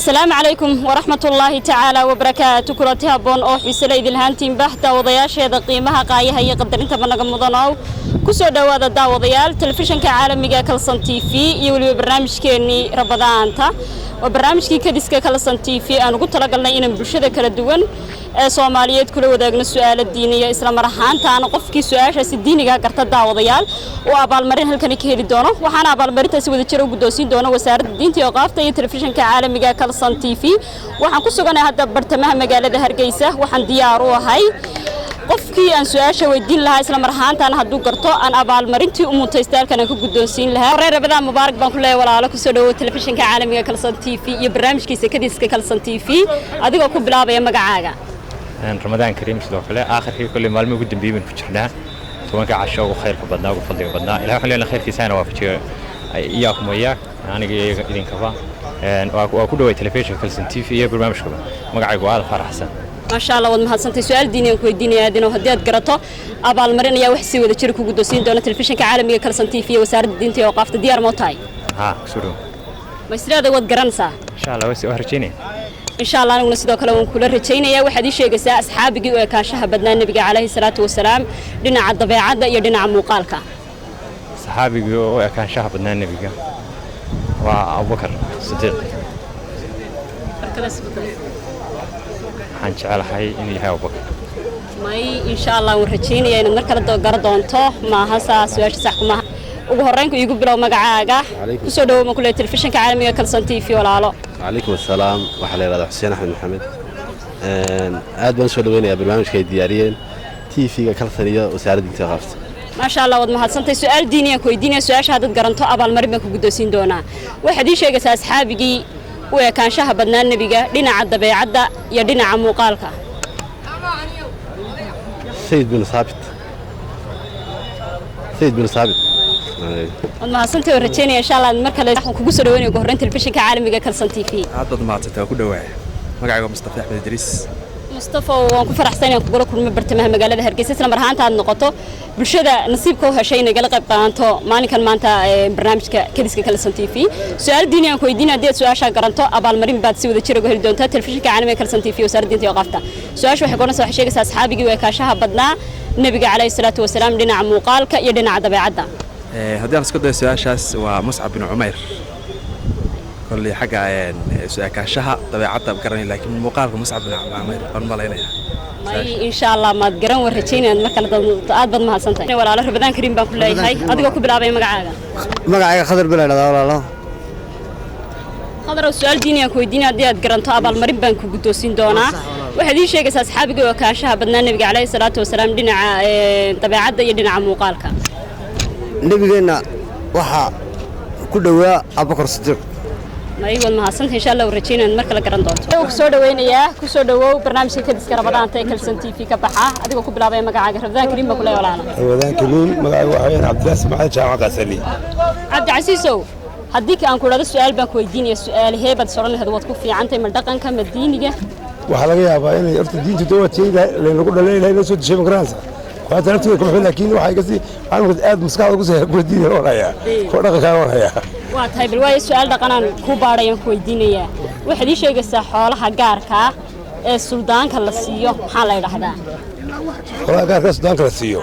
السلام عليكم ورحمة الله تعالى وبركاته كلتها بون أو حسلي ذي الهانتين بحث وضياش هذا قيمها قاية هي قدر أنت بنقم مضناو كسر دوادة دا وضيال تلفزيون كعالم ميجا كلسن تي في يولي برنامج كيني رمضان تا وبرنامج كي كديس كلسن تي في أنا قلت لك لنا إن برشة كردوان Soomaaliyeed kula wadaagna su'aalo diiniya isla mar ahaantaana qofkii su'aashaas diiniga garta daawadayaal oo abaalmarin halkan ka heli doono waxaana abaalmarintaasi wada jiro guddoonsiin doona wasaaradda diinta iyo qaafta iyo telefishinka caalamiga Kalsan TV waxaan ku suganahay hadda bartamaha magaalada Hargeysa waxaan diyaar u ahay qofkii aan su'aasha weydiin lahaa isla mar ahaantaana hadduu garto aan abaalmarintii u mutaystaalkan ka guddoonsiin lahaa reer Ramadan mubaarak baan ku leeyahay walaalo ku soo dhawo telefishinka caalamiga Kalsan TV iyo barnaamijkiisa kadiska Kalsan TV adigoo ku bilaabaya magacaaga رمضان كريم سلوك لا آخر شيء كل ما الموجود بيمن فجرنا سواء كعشاء وخير فبدنا وفضل بدنا إلى خلينا خير في سنة وفجر إياكم وياك يعني إذن كفا وأكون دوي تلفزيون كلسن تي في برنامج كذا مقعد وعاد فرح حسن ما شاء الله ودنا حسنت سؤال ديني وكوي ديني هذين وهديت قرطه أبى المرن يا وحسي وذا شركة قدوسين دولة تلفزيون كعالمية كلسن تي في وسارة دينتي وقافت ديار موتاي سورو ما يصير هذا ود قرنسا إن شاء الله بس أهرجيني إن شاء الله أنا نسيت كلام كل رجينا يا واحد يشيء جساء أصحابي وكاشها بدنا النبي عليه الصلاة والسلام لنا عضبي عض يدنا عم مقالك صحابي وكاشها بدنا النبي وأبو بكر صديق حنش على حي إني هاي أبو بكر ماي إن شاء الله ورجينا يعني نركض قردون تو ما هسا سواش سحكم ما وهرانكو يقول بلو مقعاقة كسودو ما كل تلفزيون كعالمية كلسن تي في ولا لا عليكم السلام وحلي رضا حسين أحمد محمد عاد بنسول وين برنامج كي دياريين تي في كلسنية وسعر دينتي غافت ما شاء الله ودنا حسنت سؤال ديني كوي ديني سؤال شهادة قرنتو أبال مريم كقدوسين دونا واحد يشيء جس أصحابي وكان شهاب بدنا النبي لنا عدى بيعدى يدنا عم مقالك سيد بن ثابت ما حسنت ورجينا إن شاء الله المركز نحن كجسر وين يقهرين تلفزيون كعالمي كلسن تي في هذا ما تتوقع دواعي مقعد مصطفى أحمد إدريس مصطفى وكفر حسين يقول كل مبرتمه مقالة هرقيسة لما رهانت عن نقطة بالشدة نصيبكوا هالشيء نقل قب قانتو ماني كان مانتا برنامج كديس كلسن تي في سؤال ديني أنكو يدينا ديت سؤال شا قرنتو أبال مريم بعد سوى ذكر جهل دونتا تلفزيون كعالمي كلسن تي في وسار دينتي وقفتا سؤال شو حكونا سوى حشيء أصحابي وكاشها بدنا النبي عليه الصلاة والسلام لنا عم وقالك يدنا عدا بعدا هذا أنا سكوت سؤال شاس ومصعب بن عمير كل حاجة سؤال كاشها طبيعتها بكرني لكن مقارنة مصعب بن عمير أنبلينا ما إن شاء الله ما تقرن ورجينا المركلة تقعد ما سنتين ولا على رمضان كريم بقول هاي أديكوا كبلابي مقعد خضر بلا لا خضر السؤال ديني أكو ديني أديت قرنت أبال مريم بانكو قدوسين دونا واحد يشيء قصص أصحابي وكاشها بدنا النبي عليه الصلاة والسلام دينا طبيعتها يدنا عم وقالك نبينا وحى كله أبو بكر الصديق ما يقول ما حسنت إن شاء الله ورجينا المركلة قرنتو كسودة وين يا كسودة برنامج كديس كرمضان تاكل سنتي في كبحة أديكوا كبلابي مقعد رمضان كريم بقول ولا أنا رمضان كريم مقعد وحين عبد العزيز معاه جامعة قاسلي عبد العزيزو هديك أنكو هذا السؤال بانكو يديني السؤال هي بدسرني هذا وتكون في عنتي مردقن كم الدينية وحلاقيها باين يرتد الدين تدوت شيء لأنه كل ليلة نسود شيء مقرانسة وهذا نفسه كم حين لكن واحد قصدي أنا قد قاعد مسكال وقصدي كل الدين ورايا كل كان ورايا وهاي بالواي السؤال ده قنان كوبارة ينكو يدينية واحد يشيء قصة حولها جاركا السودان كالسيو حالا يرحدا حولها جاركا السودان كالسيو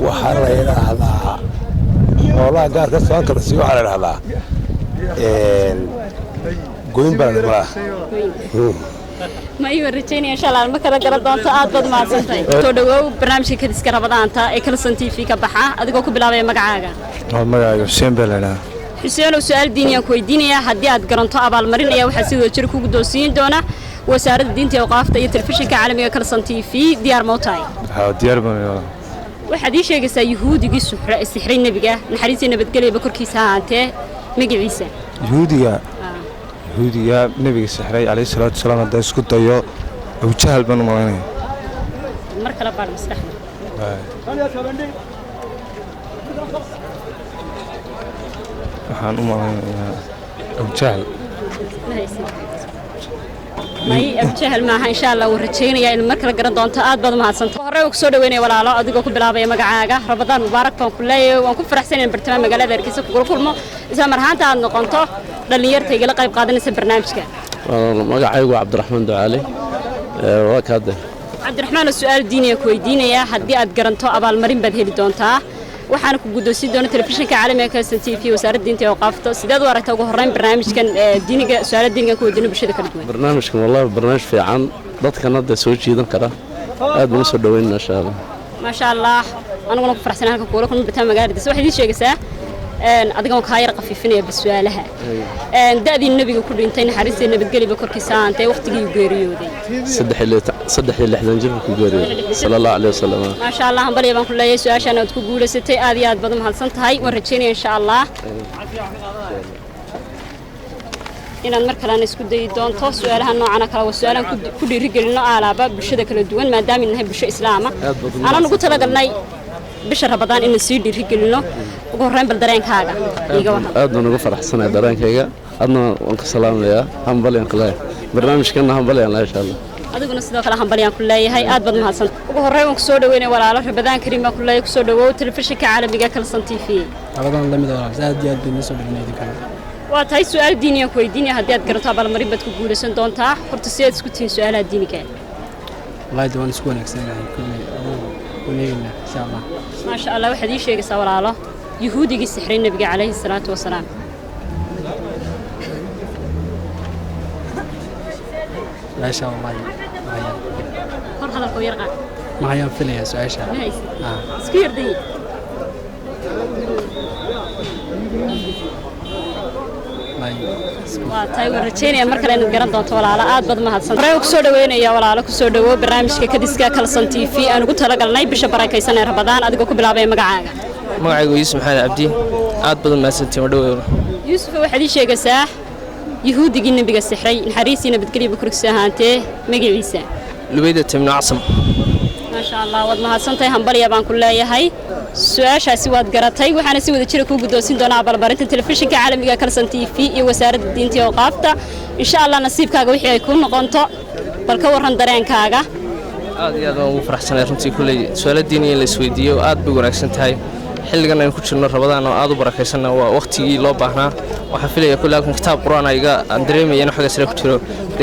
وحالا يرحدا والله قال كسان كرسي وعلى هذا قوين بلد ما ما يورجيني إن شاء الله المكان قردون تأذب ما سنتي تودوا برنامج كديس كرمضان تا كلسن تي في كبحة أديكوا كبلابي مقعاقة مقعاقة حسين بلنا حسين وسؤال ديني كوي ديني هدي قرنتو أبال مرين يا وحسيد وشركوا قدوسين دونا وسارة دينتي وقافت التلفزيون كعالمية كلسن تي في ديار موتاي ديار موتاي واحد يشيء قصة يهودي قصة السحرين نبيجا نحريسي نبتقلي بكر كيسها أنت مجلسة يهودية نبي السحري عليه الصلاة والسلام هذا يسكت أيوه وجهل بنو مغني مركلة بعد مستحيل وحن وجهل may abjahal maaha insha Allah wuu rajaynayaa in mar kale garan doonto aad baad mahadsantahay hore ugu soo dhaweynay walaalo adigoo ku bilaabaya magacaaga Ramadaan Mubaarak baan ku leeyahay waan ku faraxsanahay bartamaha magaalada Hargeysa ku kulmo isla mar ahaanta aad noqonto dhalinyarta igala qayb qaadanaysa barnaamijka magacaygu Cabdiraxmaan Ducaale waa kaade Cabdiraxmaan su'aal diiniga ku weydiinaya haddii aad garanto abaalmarin baad heli doontaa waxaan ku guddoonsi doonaa telefishinka caalamiga Kalson TV wasaaradda diinta iyo qaafta sidaad u aragtaa ugu horreyn barnaamijkan diiniga su'aalaha diiniga ku weydiino bulshada kala duwan barnaamijkan wallahi barnaamij fiican dadkana da soo jiidan kara aad baan soo dhaweynaa ma sha Allah aniguna ku faraxsanahay halka kuula kulmo bartamaha magaalada waxay idin sheegaysaa adiga ka yar qafiifinaya basu'aalaha daadii nabiga ku dhintay naxariista nabadgeliba korkiisa aantay waqtigii geeriyooday 63 jir ku geeriyooday sallallahu alayhi wasallam ma sha Allah bal yaan ku leeyahay su'aashan aad ku guuleysatay aad iyo aad badan mahadsan tahay waan rajaynayaa insha Allah inaan mar kale isku dayi doonto su'aalaha noocan kale waa su'aalan ku dhiirigelino alaaba bulshada kala duwan maadaama inahay bulsho islaama aan ugu talagalnay bisha Ramadaan in sii dhiirigelino ugu horreyn bal dareenkaaga iga waran aad baan ugu faraxsanahay dareenkayga adna waan ka salaamayaa hambalyan kale barnaamijkan hambalyan la insha Allah adiguna sidoo kale hambalyan ku leeyahay aad baad mahadsan ugu horreyn waan ku soo dhaweynay walaalo Ramadaan Kariim ku leeyahay ku soo dhawow telefishinka caalamiga Kalson TV Ramadaan lamid ah aad iyo aad baan soo dhaweynay kan waa tahay su'aal diiniga ku weydiinaya haddii aad garanto abaalmarin baad ku guuleysan doontaa horta si aad isku tiin su'aalaha diiniga wallahi waan isku wanaagsannahay kulli ونينا إن شاء الله ما شاء الله واحد يشيء سوى على يهودي السحرين النبي عليه الصلاة والسلام ما شاء الله هر هذا الكوير قاع ما هي فيليا سويشة سكير دي waa tahay warajeenaya mar kale inaad garan doonto walaalo aad baad mahadsan waxaan ku soo dhaweynaya walaalo ku soo dhawo barnaamijka kadiska Kalson TV aan ugu talagalnay bisha barakaysan ee Ramadaan adigoo ku bilaabay magacaaga magacaygu Yuusuf Maxamed Cabdi aad badan mahadsantiin ma dhaweeyo Yuusuf waxaad ii sheegaysaa yahuudigii nabiga sixray naxariisii nabadgelyada kurigsa ahaantee magaciisa Lubayda Timno Casam ma sha Allah wad mahadsantahay hambaliya baan ku leeyahay su'aashaasi waad garatay waxaana si wada jira ku guddoonsin doonaa abaalmarinta telefishinka caalamiga Kalson TV iyo wasaaradda diinta iyo qaafta insha Allah nasiibkaaga wixii ay ku noqonto bal ka waran dareenkaaga aad iyo aad ugu faraxsanahay runtii kulay su'aalaha diiniga la isweydiiyo aad bay wanaagsan tahay xilligan aan ku jirno Ramadaan oo aad u barakaysan waa waqtigii loo baahnaa waxa filayaa kulay kitaab Quraan ayga aan dareemayeen waxa sare ku jiro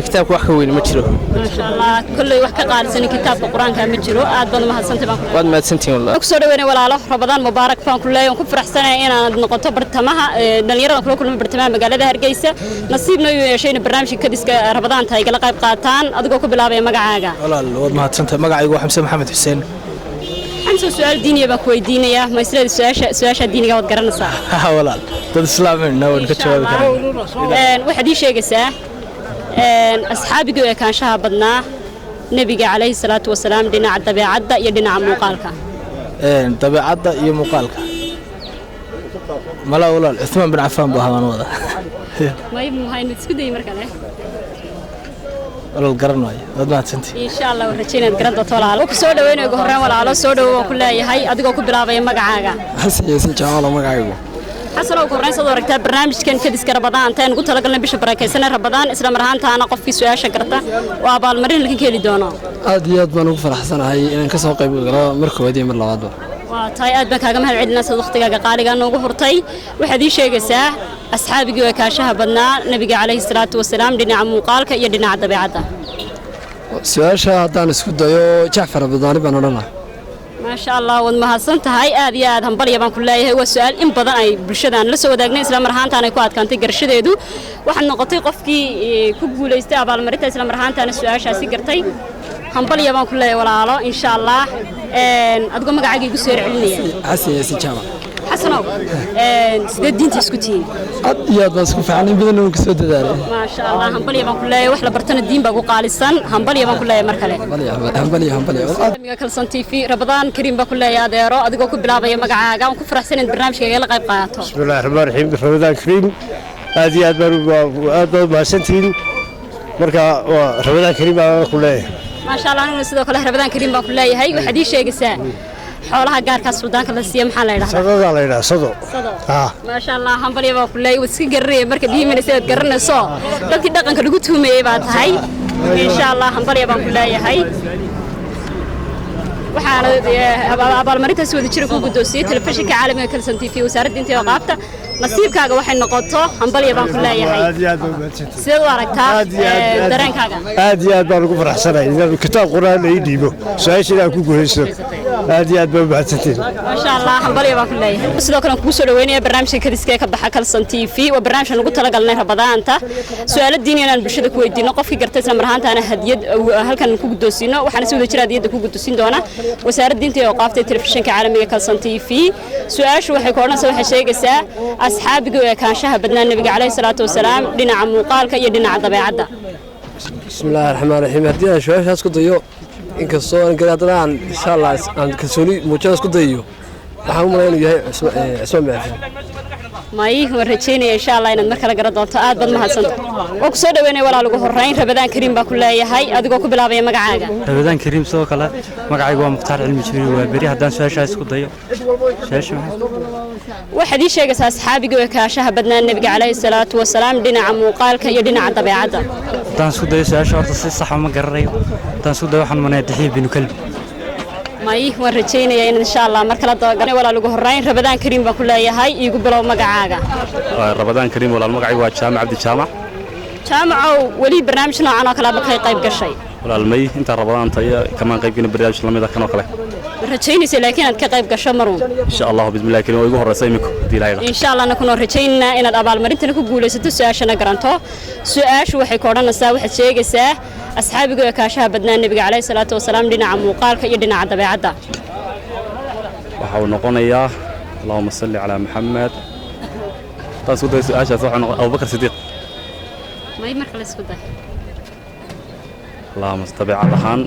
kitaabku wax ka weyn ma jiro ma sha Allah kulay wax ka qaalisan kitaabka Quraanka ma jiro aad baad mahadsantahay baan waad mahadsantiin wallahi ku soo dhaweynay walaalo Ramadaan Mubaarak baan ku leeyahay ku faraxsanahay inaad noqoto bartamaha dhalinyarada kula kulmo bartamaha magaalada Hargeysa nasiibna u yeeshay barnaamijka kadiska Ramadaan tahay gala qayb qaataan adigoo ku bilaabay magacaaga walaal waad mahadsantahay magacaygu waa Xamse Maxamed Xuseen أنت سؤال ديني بكوي دينية ما يصير سؤال ديني قاعد قرنصا ولا ضد إسلامين نون كتشوف واحد يشيء قساه أصحابي جو كان شهابنا نبي عليه الصلاة والسلام دينا عدى بعدى يدينا عم مقالك طبيعة عدى يمقالك ملا ولا عثمان بن عفان بهذا الوضع ما يبغى هاي نتسكدي مركله ولا القرن واي ما تنتي إن شاء الله ورجينا القرن طول على وكسود وين يقهرنا ولا على سود وكل هاي أدقوا كبرابة مقعاقة حسي جمال مقعاقة حسنا وكورنيس دوركتا برنامج كان كديس كربضان تان قلت لك لنا بيش بركيسنا رمضان اسلام رهان تانا قف في سؤال شكرته وابال مرين لكن كيلي دونا aad iyo aad baan ugu faraxsanahay inaan ka soo qayb galo markoodii mar labaad waa tahay aad baan kaaga mahad celinaa sad waqtigaaga qaaliga noogu hurtay waxaad ii sheegaysaa asxaabigii way kaashaha badnaa nabiga calayhi salaatu wasalaam dhinaca muuqaalka iyo dhinaca dabeecadda su-aasha haddaan isku dayo jacfar abdaani baan odhanaa ما شاء الله ودمهاتسن tahay aad iyo aad hambaliya baan ku leeyahay waa su'aal in badan ay bulshadaan la soo wadaagnay isla marhaantaana ku adkaantay garshadeedu waxaan noqotay qofkii ku guuleystay abaalmarinta isla marhaantaana su'aashaasi gartay hambaliya baan ku leeyahay walaalo insha Allah adigu magacaaga igu soo celinaya xasan yaasi jaama xasanow sidee diinta isku tihiin aad iyo aad baan isku fiicnay badan oo kasoo dadaalay ما شاء الله hambaliya baan ku leeyahay wax la bartana diin baa ku qaalisan hambaliya baan ku leeyahay mar kale hambaliya Kalson TV Ramadaan Kariim baa ku leeyahay adeero adigoo ku bilaabaya magacaaga aan ku faraxsanayn barnaamijkaaga la qayb qaato bismillaahir rahmaanir rahiim Ramadaan Kariim aad iyo aad baan mahadsantiin marka Ramadaan Kariim baan ku leeyahay ما شاء الله أنا سيدو كله رمضان كريم بقول له هاي وحدي شيء قسا حولها جار كسودان كله سيام حلا يده صدق على يده صدق ما شاء الله هم بلي بقول له وسكين قرية مركب دي من السيد قرنا صا لكن دقن كده قلت هم إيه بعد هاي إن شاء الله هنبل يبان كلها هاي waxaana abaalmarintaas wada jira ku guddoonsiyay telefishinka caalamiga Kalson TV wasaaradda intii waqaabta nasiibkaaga waxay noqoto hambaliya baan ku leeyahay aad iyo aad baa mahadsantahay sidoo aragtaa dareenkaaga aad iyo aad baan ugu faraxsanahay inaan kitaab quraan ay dhiibo su'aasha ku guuleysto aad iyo aad baa mahadsantahay ma sha Allah hambaliya baan ku leeyahay sidoo kale ku soo dhaweynaya barnaamijka kadiska ka baxa Kalson TV waa barnaamij lagu talagalnay rabadaanta su'aalo diini aan bulshada ku weydiino qofkii gartay isla marhaantaana hadiyad halkan ku guddoonsino waxaana si wada jira hadiyada ku guddoonsin doona wasaaradda intii waqaabtay telefishinka caalamiga Kalson TV su'aashu waxay koornaysaa waxay sheegaysaa asxaabiga ee kaanshaha badnaan nabiga calayhi salaatu wasalaam dhinaca muuqaalka iyo dhinaca dabeecadda bismillaahir rahmaanir rahiim haddii aan su'aashaas ku dayo inkastoo aan garaadana insha Allah aan kalsooni muujinaas ku dayo waxaan u maleynayaa inuu yahay Cismaan Macalin may waan rajeynaya insha Allah inaad mar kale garan doonto aad bad mahadsantahay oo ku soo dhaweynay walaal ugu horeyn Rabadaan Kariim baa ku leeyahay adigoo ku bilaabaya magacaaga Rabadaan Kariim sidoo kale magacaygu waa Mukhtaar Cilmi Jibriil waa bari haddaan su'aashaas ku dayo su'aasha waxaad ii sheegaysaa asxaabiga ee kaashaha badnaan nabiga calayhi salaatu wasalaam dhinaca muuqaalka iyo dhinaca dabeecadda haddaan isku dayo su'aasha horta si sax ma garanayo haddaan isku dayo waxaan manayaa Dixiye bin Kalbi may waan rajeynayaa in insha Allah mar kale doogan walaal ugu horeyn Rabadaan Kariim baan ku leeyahay iigu bilow magacaaga Rabadaan Kariim walaal magacaygu waa Jaamac Abdi Jaamac jaamacow wali barnaamij noocan oo kale ba qayb gashay walaal may inta Rabadaan taya kamaan qaybina barnaamij lamida kan oo kale rajeynaysa laakiin aad ka qayb gasho maruun insha Allah bismillaah kariim oo igu horeysay imiko diilayda insha Allah nakuna rajeynaa inaad abaalmarintan ku guuleysato su'aashana garanto su'aashu waxay koodhanaysaa waxaad sheegaysaa asxaabiga ee kaashaha badnaan nabiga calayhi salaatu wasalaam dhinaca muuqaalka iyo dhinaca dabeecadda waxa uu noqonayaa Allahumma salli ala Muhammad taas u day su'aashaas waxa noqon Abu Bakr Sidiq may marka la isku day Allahumma tabi'ad ahaan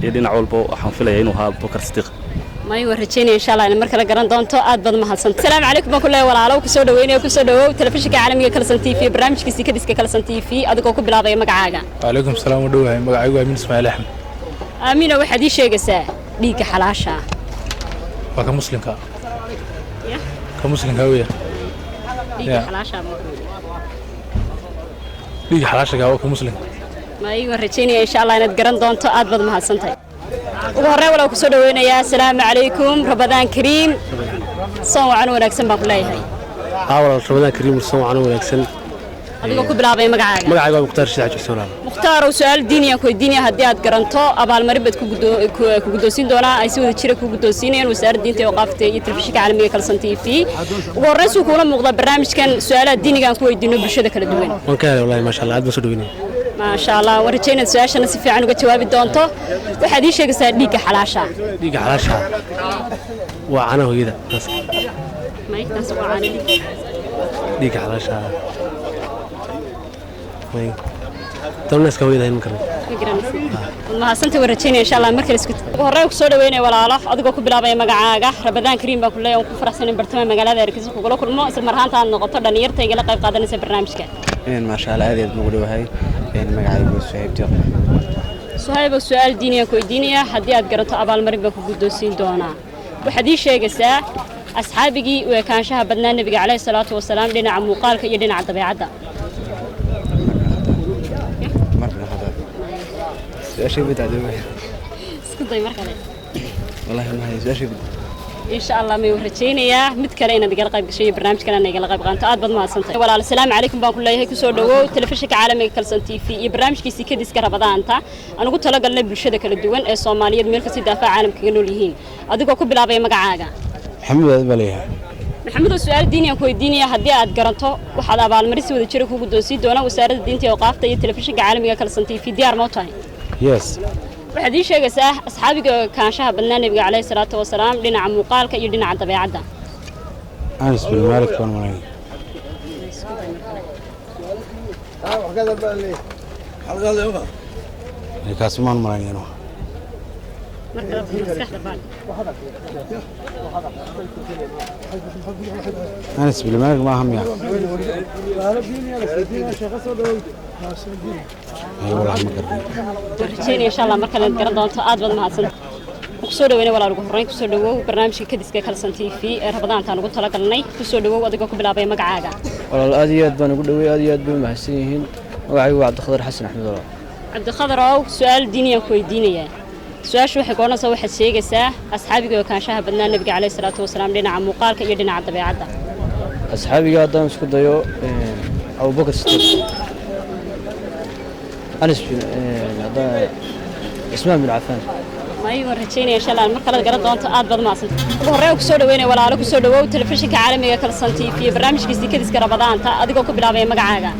iyo dhinac walba waxaan filayaa inuu ahaa Abu Bakr Sidiq may waan rajeynaya insha Allah in mar kale garan doonto aad bad mahadsantahay assalaamu calaykum baan ku leeyahay walaalow ku soo dhaweynaya ku soo dhawow telefishinka caalamiga Kalson TV barnaamijkiisa kadiska Kalson TV adigoo ku bilaabaya magacaaga waalaikum salaam u dhawahay magacaygu waa Aamin Ismaaciil Axmed Aamina waxaad ii sheegaysaa dhiigga xalaasha waa ka muslimka ka muslimka weeya dhiigga xalaasha dhiigga xalaasha waa ka muslimka may waan rajeynaya insha Allah inaad garan doonto aad bad mahadsantahay ugu horreyn walaal ku soo dhaweynaya assalaamu calaykum Rabadaan Kariim soo wacan wanaagsan baan ku leeyahay walaal Rabadaan Kariim soo wacan wanaagsan adigoo ku bilaabay magacaaga magacaygu waa Mukhtaar Sheekh Xuseen Mukhtaar oo su'aal diini ah ku weydiinaya haddii aad garanto abaalmarin bad ku guddoonsin doonaa ay si wada jira ku guddoonsiinayaan wasaaradda diinta iyo waqaafta iyo telefishinka caalamiga Kalson TV ugu horreyn suu kuula muuqda barnaamijkan su'aalaha diiniga aan ku weydiino bulshada kala duwan waan ka helay wallahi ma sha Allah aad baan soo dhaweynay ما شاء الله ورجينا سؤالنا سفي عنو جوابي دونتو واحد يشيء قصة ديك حلاشة ديك حلاشة وعنا هو كذا ما يتنسوا عنا ديك حلاشة وين ترى الناس كويدة هنا مكان ما سنت ورجينا إن شاء الله مركز كت ورايك صور وين ولا لا أدقوا كبلا بيا مجاعة ربدان كريم بقول له يوم كفر سنين برتمان مجال هذا ركزوا كقوله كل ما اسم مرهان تان نقطة دنير تيجي لقى قادنا نسب برنامج كان ما شاء الله هذه بقوله هاي مجاعة بسهيب تيار سهيب السؤال دينيا كوي دينيا حدي أتقرأت أبال مريب بكوجودوسين دونا وحديث شيء قصة أصحابي وكان شهر بدنا النبي عليه الصلاة والسلام لنا عم مقالك يدنا على الطبيعة سؤال بدأ دوي اسكتي مركلة والله ما هي سؤال بدأ إن شاء الله ما يورجيني يا متكلين هذا قلقي بشيء برنامج كنا نيجي قلقي بقى أنت ما سنتي ولا السلام عليكم بقول الله هيك سؤال دو تلفزيون عالمي كالسن تي في برنامج كيسي كديس كربضان أنت أنا قلت لك قلنا بالشدة كل الدول الصومالية ملك دافع عالم كأنه ليهين أديك أكو بلعبة مقعاقة محمد بليها محمد السؤال ديني أكو ديني هدي أتقرنته وحدا بالمريس وذا شركه قدوسي دونا وسارة دينتي وقافته التلفزيون عالمي كالسن تي في ديار موتاي يس waxaad ii sheegaysaa asxaabiga kaanshaha badnaa nabiga calayhi salaatu wasalaam dhinaca muuqaalka iyo dhinaca dabeecadda Anas bin Malik baan maray kaasmaan marayno Anas bin Malik ma aham ya والله ما قرب ورجينا إن شاء الله مركز قرن دونتو أدب ما هتصل كسر وين ولا رجوع هراين كسر دو برنامج كديس كالسن تي في رمضان تانو قلت لك لناي كسر دو أديك أكو بلعبة مقعدة والله الأديات بنا قلنا ويا أديات بمحسنين وعيو عبد الخضر حسن أحمد الله cabdiqadar oo su'aal diiniyan ku weydiinaya su-aashu waxay koonaysaa waxaad sheegaysaa asxaabiga oo kaanshaha badnaa nabiga calayhi salaatu wasalaam dhinaca muuqaalka iyo dhinaca dabeecadda asxaabiga haddaan isku dayo abubakar sidiiq anas cismaan bin cafaan maayuu rajaynaya shalaan mar kale garan doonto aad baad maasanta ugu horreyn ku soo dhaweynaya walaalo ku soo dhawow telefishinka caalamiga Kalson TV iyo barnaamijkiisa kadiska Ramadaanta adigoo ku bilaabay magacaaga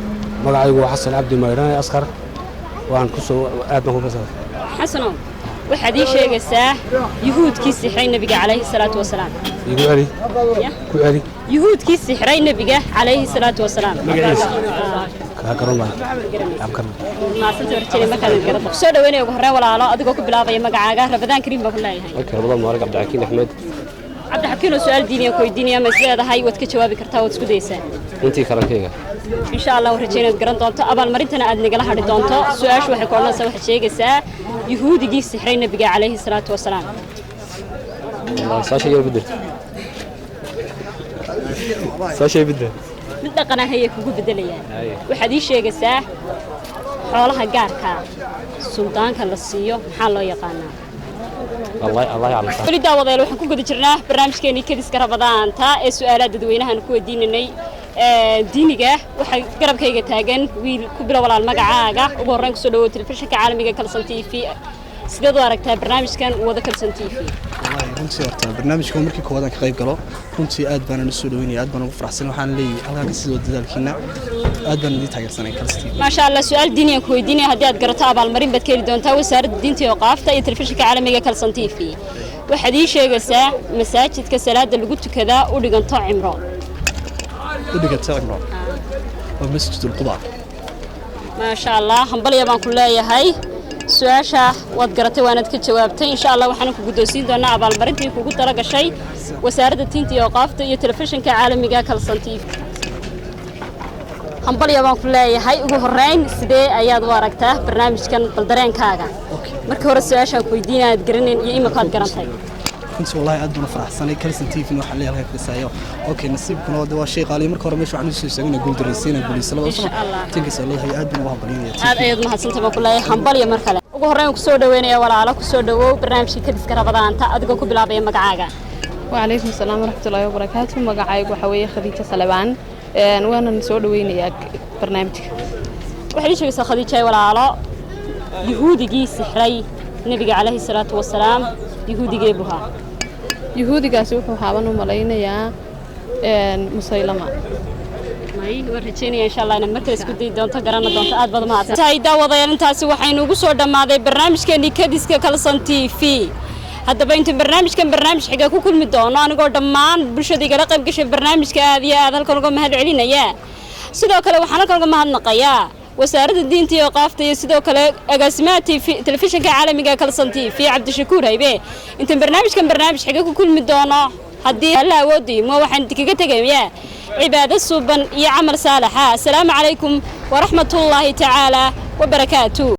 magacaygu waa xasan cabdi mayraan askar waan ku soo aad baan ku fasahay xasano waxaad ii sheegaysaa yuhuudkii sixray nabiga calayhi salaatu wasalaam igu celi ku celi yuhuudkii sixray nabiga calayhi salaatu wasalaam magaciisa ka garan baan abkan maasanta warjay markaan garan soo dhaweynaya ugu horreyn walaalo adigoo ku bilaabay magacaaga Ramadaan Kariim baan ku leeyahay Ramadaan Maalig Cabdi Axmed cabdixakiin oo su'aal diiniya ku weydiinaya ma isleedahay waad ka jawaabi kartaa waad isku daysaa intii kalankeyga insha Allah waan rajaynayaa garan doonto abaalmarintana aad nagala hadhi doonto su'aashu waxay koonaysaa waxaad sheegaysaa yuhuudigii sixray nabiga calayhi salaatu wasalaam saashay bedel saashay bedel mid dhaqan ah ayay kugu bedelayaan waxaad ii sheegaysaa xoolaha gaarka suldaanka la siiyo maxaa loo yaqaanaa الله يعلم weli daawadayal waxaan ku guda jirnaa barnaamijkeenii kadiska Ramadaanta ee su'aalaha dadweynahan ku weydiinanay diiniga waxay garabkayga taagan wiil ku bilow walaal magacaaga ugu horreyn ku soo dhawow telefishinka caalamiga Kalson TV sideed u aragtaa barnaamijkan wada Kalson TV runtii horta barnaamijka markii koowaad ka qayb galo runtii aad baan u soo dhaweynay aad baan ugu faraxsan waxaan leeyahay halka sidoo dadaalkiina aad baan idin taageersanay Kalson TV ma sha Allah su'aal diiniyan ku weydiinay haddii aad garato abaalmarin baad ka heli doontaa wasaaradda diinta iyo qaafta iyo telefishinka caalamiga Kalson TV waxaad ii sheegaysaa masaajidka salaada lagu tukadaa u dhiganto cimro ومسجد القضاء ما شاء الله همبليا بان ku leeyahay su'aasha wad garatay waanad ka jawaabtay insha Allah waxaan ku guddoonsiin doonaa abaalmarintii kugu tala gashay wasaaradda diinta iyo qaafta iyo telefishinka caalamiga Kalson TV همبليا baan ku leeyahay ugu horeyn sidee ayaad u aragtaa barnaamijkan baldareenkaaga markii hore su'aasha ku weydiinaad garaneen iyo imika aad garantay كنت والله أدنى فرح سنة كلسن تيفي نوح عليها هيك بسايو أوكي نصيبكم هذا وشيء قال لي مركور مش وعنده شيء سوينا قول درسينا قولي سلام إن شاء الله تنقص الله هي أدنى وهبلين هذا أيضا ما حصلت ما كلها حنبلي مركلة ugu horreyn ku soo dhaweynaya walaalo ku soo dhawow barnaamijka kadiska Ramadaanta adigoo ku bilaabay magacaaga وعليكم السلام ورحمة الله وبركاته magacaygu waxa weeye Khadiija Salabaan waana soo dhaweynayaa barnaamijka waxay sheegaysaa Khadiija walaalo yuhuudigii sixray nabiga calayhi salaatu wasalaam yuhuudigii buha yuhuudigaasi wuxuu haaban u malaynayaa musaylama may warajeenaya insha Allah inaan markale isku day doonto garana doonto aad baad mahadsan tahay daawadayaal intaasi waxaynu ugu soo dhamaaday barnaamijkeennii kadiska Kalson TV haddaba inta barnaamijkan barnaamij xiga ku kulmi doono anigoo dhammaan bulshada igala qayb gashay barnaamijka aad iyo aad halkan uga mahad celinaya sidoo kale waxaan halkan uga mahadnaqayaa wasaaradda diinta iyo qaafta iyo sidoo kale agaasimaha telefishinka caalamiga Kalson TV Cabdishakuur Haybe inta barnaamijkan barnaamij xiga ku kulmi doono haddii Allah awoodii ma waxaan kaga tagayaa cibaado suuban iyo amal saalaxa assalaamu calaykum wa rahmatullaahi ta'ala wa barakaatuh